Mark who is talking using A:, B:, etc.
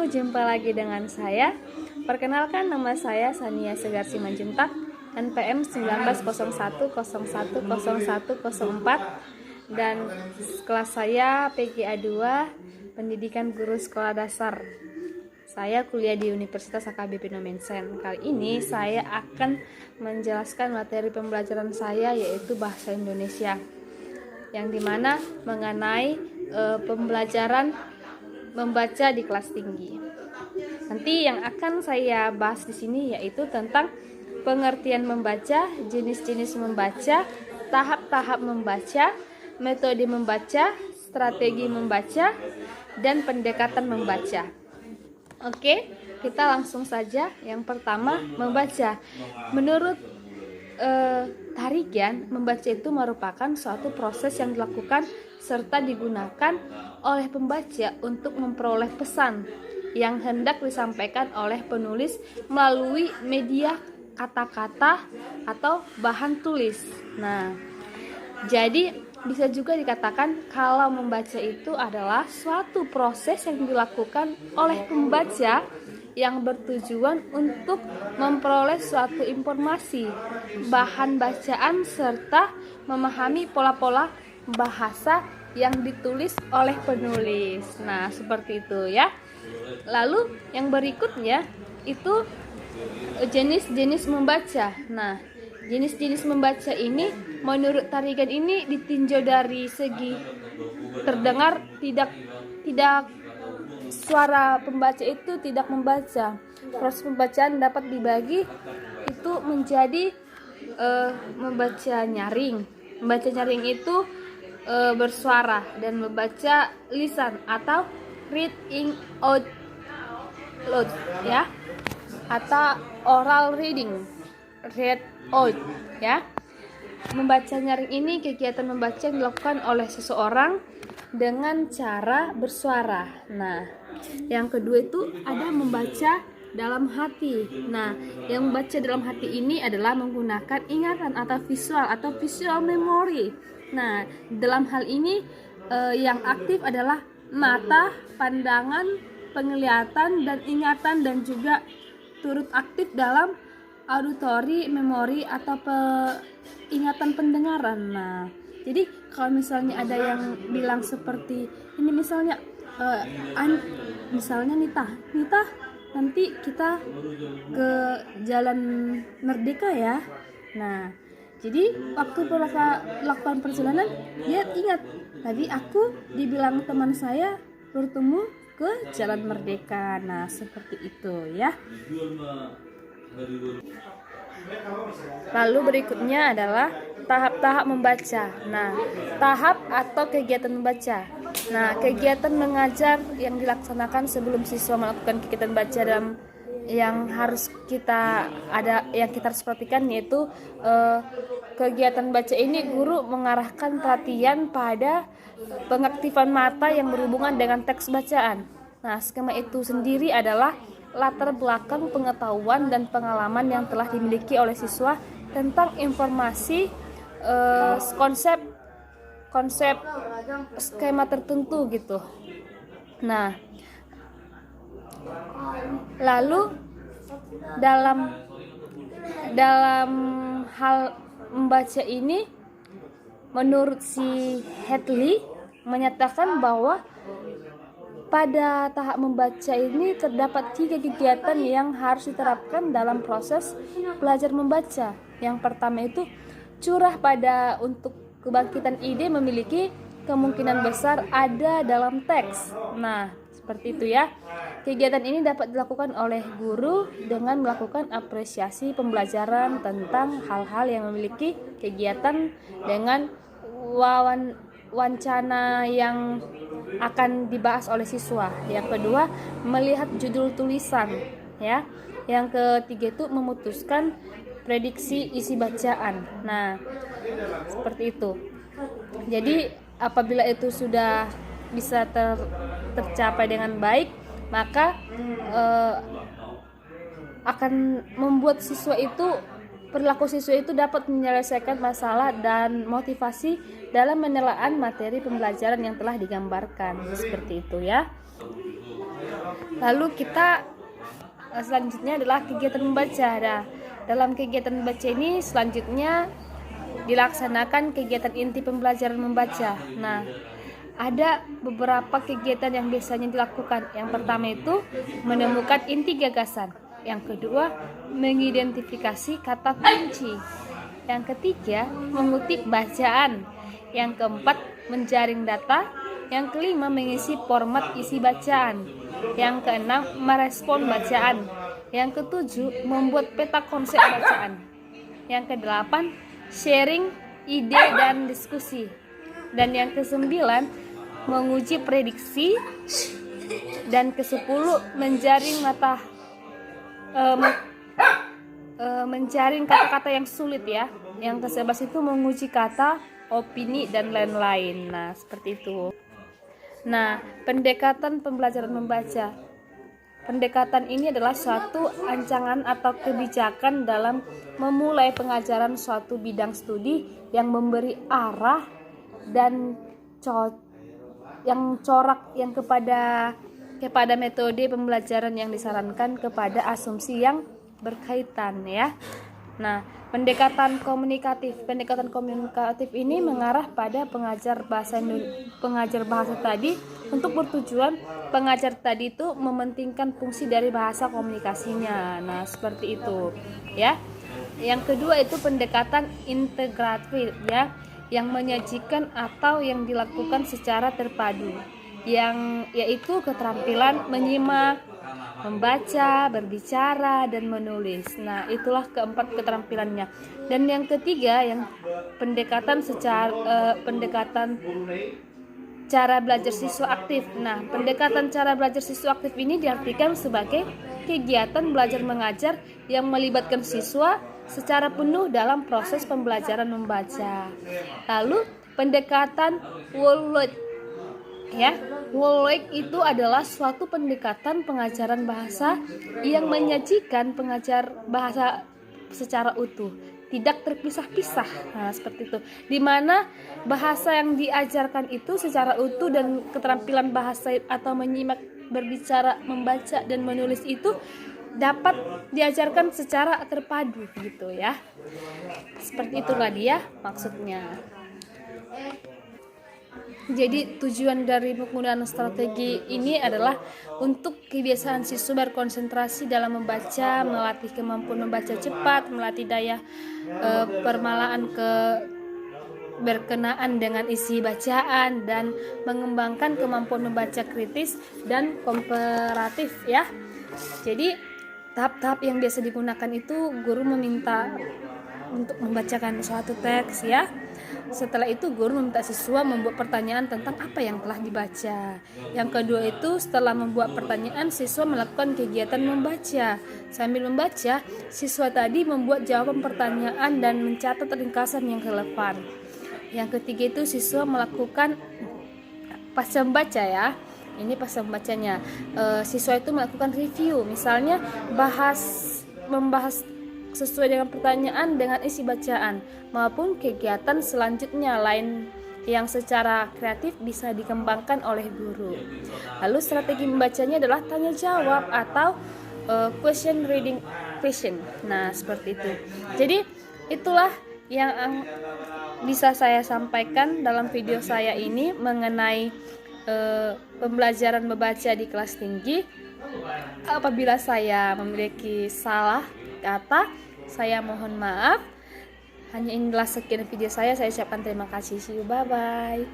A: jumpa lagi dengan saya. Perkenalkan, nama saya Sania Segar Simanjuntak, NPM 1901010104, dan kelas saya PGA 2, Pendidikan Guru Sekolah Dasar. Saya kuliah di Universitas AKBP Nomensen. Kali ini saya akan menjelaskan materi pembelajaran saya, yaitu Bahasa Indonesia, yang dimana mengenai pembelajaran membaca di kelas tinggi. Nanti yang akan saya bahas di sini yaitu tentang pengertian membaca, jenis-jenis membaca, tahap-tahap membaca, metode membaca, strategi membaca, dan pendekatan membaca. Oke, kita langsung saja. Yang pertama, membaca. Menurut Tarigan, membaca itu merupakan suatu proses yang dilakukan serta digunakan oleh pembaca untuk memperoleh pesan yang hendak disampaikan oleh penulis melalui media kata-kata atau bahan tulis. Nah, jadi bisa juga dikatakan kalau membaca itu adalah suatu proses yang dilakukan oleh pembaca yang bertujuan untuk memperoleh suatu informasi, bahan bacaan, serta memahami pola-pola bahasa yang ditulis oleh penulis. Nah, seperti itu ya. Lalu yang berikutnya itu jenis-jenis membaca. Nah, jenis-jenis membaca ini menurut Tarigan ini ditinjau dari segi terdengar, tidak suara pembaca itu tidak membaca. Proses pembacaan dapat dibagi itu menjadi membaca nyaring. Membaca nyaring itu bersuara, dan membaca lisan atau reading out loud ya, atau oral reading, read out ya. Membaca nyaring ini kegiatan membaca yang dilakukan oleh seseorang dengan cara bersuara. Nah, yang kedua itu ada membaca dalam hati. Nah, yang membaca dalam hati ini adalah menggunakan ingatan atau visual memory. Nah, dalam hal ini yang aktif adalah mata, pandangan, penglihatan, dan ingatan, dan juga turut aktif dalam auditory memory atau ingatan pendengaran. Nah, jadi kalau misalnya ada yang bilang seperti ini, misalnya misalnya Nita, nanti kita ke Jalan Merdeka ya. Nah, jadi waktu melakukan perjalanan, dia ingat tadi aku dibilang teman saya bertemu ke Jalan Merdeka. Nah, seperti itu ya. Lalu berikutnya adalah tahap-tahap membaca. Nah, tahap atau kegiatan membaca. Nah, kegiatan mengajar yang dilaksanakan sebelum siswa melakukan kegiatan baca dalam yang kita harus perhatikan, yaitu kegiatan baca ini guru mengarahkan perhatian pada pengaktifan mata yang berhubungan dengan teks bacaan. Nah, skema itu sendiri adalah latar belakang pengetahuan dan pengalaman yang telah dimiliki oleh siswa tentang informasi, konsep skema tertentu gitu. Nah, lalu dalam hal membaca ini, menurut si Hadley menyatakan bahwa pada tahap membaca ini terdapat 3 kegiatan yang harus diterapkan dalam proses belajar membaca. Yang pertama itu curah pada untuk kebangkitan ide memiliki kemungkinan besar ada dalam teks. Nah, seperti itu ya. Kegiatan ini dapat dilakukan oleh guru dengan melakukan apresiasi pembelajaran tentang hal-hal yang memiliki kegiatan dengan wancana yang akan dibahas oleh siswa. Yang kedua, melihat judul tulisan ya. Yang ketiga itu memutuskan prediksi isi bacaan. Nah, seperti itu. Jadi apabila itu sudah bisa tercapai dengan baik, maka akan membuat perilaku siswa itu dapat menyelesaikan masalah dan motivasi dalam penilaian materi pembelajaran yang telah digambarkan. Seperti itu ya. Lalu kita selanjutnya adalah kegiatan membaca. Nah, dalam kegiatan membaca ini selanjutnya dilaksanakan kegiatan inti pembelajaran membaca. Nah, ada beberapa kegiatan yang biasanya dilakukan. Yang pertama itu menemukan inti gagasan. Yang kedua, mengidentifikasi kata kunci. Yang ketiga, mengutip bacaan. Yang keempat, menjaring data. Yang kelima, mengisi format isi bacaan. Yang keenam, merespon bacaan. Yang ketujuh, membuat peta konsep bacaan. Yang kedelapan, sharing ide dan diskusi. Dan yang kesembilan, menguji prediksi. Dan kesepuluh, menjaring kata-kata yang sulit ya. Yang ke-11 itu menguji kata, opini dan lain-lain. Nah, seperti itu. Nah, pendekatan pembelajaran membaca. Pendekatan ini adalah suatu rancangan atau kebijakan dalam memulai pengajaran suatu bidang studi yang memberi arah dan corak yang kepada metode pembelajaran yang disarankan kepada asumsi yang berkaitan ya. Nah, pendekatan komunikatif ini mengarah pada pengajar bahasa tadi untuk bertujuan pengajar tadi itu mementingkan fungsi dari bahasa komunikasinya. Nah, seperti itu ya. Yang kedua itu pendekatan integratif ya, yang menyajikan atau yang dilakukan secara terpadu, yang yaitu keterampilan menyimak, membaca, berbicara, dan menulis. Nah, itulah keempat keterampilannya. Dan yang ketiga, yang pendekatan cara belajar siswa aktif. Nah, pendekatan cara belajar siswa aktif ini diartikan sebagai kegiatan belajar mengajar yang melibatkan siswa secara penuh dalam proses pembelajaran membaca. Lalu, pendekatan Woloid ya. Woloid itu adalah suatu pendekatan pengajaran bahasa yang menyajikan pengajar bahasa secara utuh, tidak terpisah-pisah. Nah, seperti itu. Di mana bahasa yang diajarkan itu secara utuh dan keterampilan bahasa atau menyimak, berbicara, membaca dan menulis itu dapat diajarkan secara terpadu gitu ya. Seperti itulah dia maksudnya. Jadi tujuan dari penggunaan strategi ini adalah untuk kebiasaan siswa berkonsentrasi dalam membaca, melatih kemampuan membaca cepat, melatih daya permalaan berkenaan dengan isi bacaan, dan mengembangkan kemampuan membaca kritis dan komparatif ya. Jadi tahap-tahap yang biasa digunakan itu guru meminta untuk membacakan suatu teks ya. Setelah itu guru meminta siswa membuat pertanyaan tentang apa yang telah dibaca. Yang kedua itu setelah membuat pertanyaan, siswa melakukan kegiatan membaca. Sambil membaca, siswa tadi membuat jawaban pertanyaan dan mencatat ringkasan yang relevan. Yang ketiga itu siswa melakukan pasca membaca ya. Ini pasca membacanya. Siswa itu melakukan review, misalnya membahas sesuai dengan pertanyaan dengan isi bacaan, maupun kegiatan selanjutnya lain yang secara kreatif bisa dikembangkan oleh guru. Lalu strategi membacanya adalah tanya jawab atau question reading question. Nah, seperti itu. Jadi itulah yang bisa saya sampaikan dalam video saya ini mengenai pembelajaran membaca di kelas tinggi. Apabila saya memiliki salah kata, saya mohon maaf. Hanya inilah sekian video saya ucapkan terima kasih. See you, bye bye.